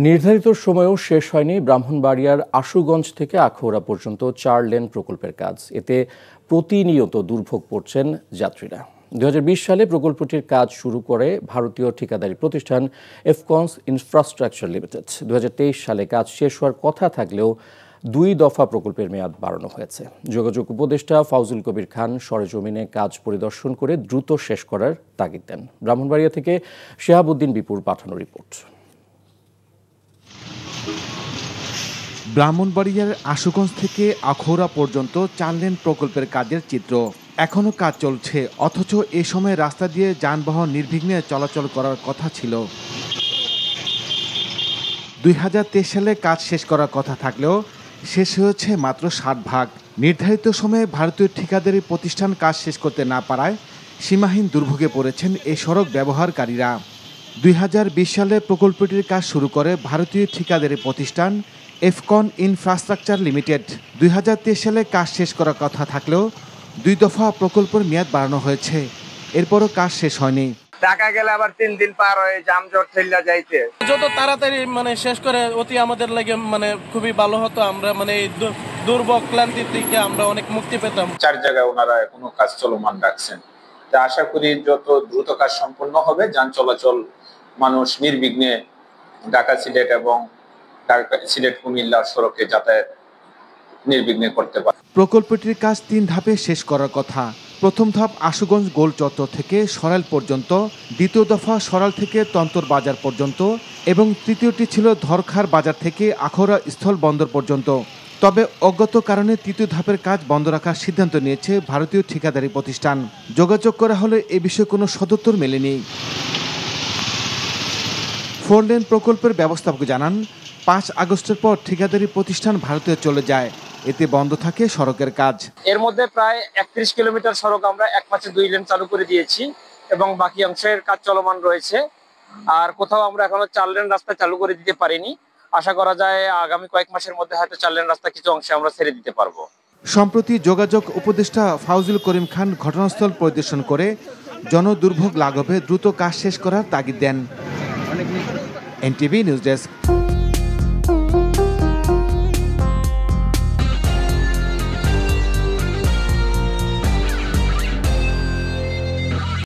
নির্ধারিত সময়েও শেষ হয়নি ব্রাহ্মণবাড়িয়ার আশুগঞ্জ থেকে আখাউড়া পর্যন্ত 4 লেন প্রকল্পের কাজ। এতে প্রতিনিয়ত দুর্ভোগ পড়ছেন যাত্রীরা। 2020 সালে প্রকল্পটির কাজ শুরু করে ভারতীয় ঠিকাদারি প্রতিষ্ঠান এফকনস ইনফ্রাস্ট্রাকচার লিমিটেড। 2023 সালে কাজ শেষ হওয়ার কথা থাকলেও 2 দফা প্রকল্পের মেয়াদ বাড়ানো হয়েছে। যোগাযোগ উপদেষ্টা ফাউজুল কবির খান সরেজমিনে কাজ পরিদর্শন করে দ্রুত শেষ করার তাগিদ দেন। ব্রাহ্মণবাড়িয়া থেকে শেহাবুদ্দিন বিপুর পাঠানো রিপোর্ট। ব্রাহ্মণবাড়িয়ার আশুগঞ্জ থেকে আখাউড়া পর্যন্ত 4 লেন প্রকল্পের কাজের চিত্র। এখনও কাজ চলছে, অথচ এ সময় রাস্তা দিয়ে যানবাহন নির্বিঘ্নে চলাচল করার কথা ছিল। 2023 সালে কাজ শেষ করার কথা থাকলেও শেষ হয়েছে মাত্র 60%। নির্ধারিত সময়ে ভারতীয় ঠিকাদারি প্রতিষ্ঠান কাজ শেষ করতে না পারায় সীমাহীন দুর্ভোগে পড়েছেন এই সড়ক ব্যবহারকারীরা। 2020 সালে প্রকল্পটির কাজ শুরু করে ভারতীয় ঠিকাদারি প্রতিষ্ঠান এফকন ইনফ্রাস্ট্রাকচার লিমিটেড। 2023 সালে কাজ শেষ করার কথা থাকলেও 2 দফা প্রকল্পের মেয়াদ বাড়ানো হয়েছে, এরপরও কাজ শেষ হয়নি। টাকা গেলে আবার 3 দিন পার হয়ে যানজট ঠেলা যাইতে। যত তাড়াতাড়ি শেষ করে অতি আমাদের লাগে খুবই ভালো হতো। আমরা এই দুর্ভোগ ক্লান্তি থেকে আমরা অনেক মুক্তি পেতাম। 4 জায়গায় ওনারা এখনো কাজ চলমান রাখছেন। তা আশা করি যত দ্রুত কাজ সম্পন্ন হবে, যান চলাচল মানুষ নির্বিঘ্নে ঢাকা সিলেট এবং সিলেট কুমিল্লা সড়কে যাতায়াত নির্বিঘ্নে করতে পারে। প্রকল্পটির কাজ 3 ধাপে শেষ করার কথা। প্রথম ধাপ আশুগঞ্জ গোল চত্বর থেকে সরাইল পর্যন্ত, দ্বিতীয় দফা সরাইল থেকে তন্তর বাজার পর্যন্ত এবং তৃতীয়টি ছিল ধরখার বাজার থেকে আখাউড়া স্থল বন্দর পর্যন্ত। তবে অজ্ঞাত কারণে তৃতীয় ধাপের কাজ বন্ধ রাখার সিদ্ধান্ত নিয়েছে ভারতীয় ঠিকাদারি প্রতিষ্ঠান। যোগাযোগ করা হলে এ বিষয়ে কোনো সদুত্তর মেলেনি। 4 লেন প্রকল্পের ব্যবস্থাপক জানান, 5 আগস্টের পর ঠিকাদারি প্রতিষ্ঠান ভারতে চলে যায়। এতে বন্ধ থাকে সড়কের কাজ। এর মধ্যে প্রায় 31 কিলোমিটার সড়ক আমরা 1 মাসে 2 লেন চালু করে দিয়েছি এবং বাকি অংশের কাজ চলমান রয়েছে। আর কোথাও আমরা এখনো 4 লেন রাস্তা চালু করে দিতে পারিনি। আশা করা যায় আগামী কয়েক মাসের মধ্যে হয়তো 4 লেন রাস্তা কিছু অংশে আমরা ছেড়ে দিতে পারবো। সম্প্রতি যোগাযোগ উপদেষ্টা ফাউজুল করিম খান ঘটনাস্থল পরিদর্শন করে জনদুর্ভোগ লাঘবে দ্রুত কাজ শেষ করার তাগিদ দেন। NTV news desk.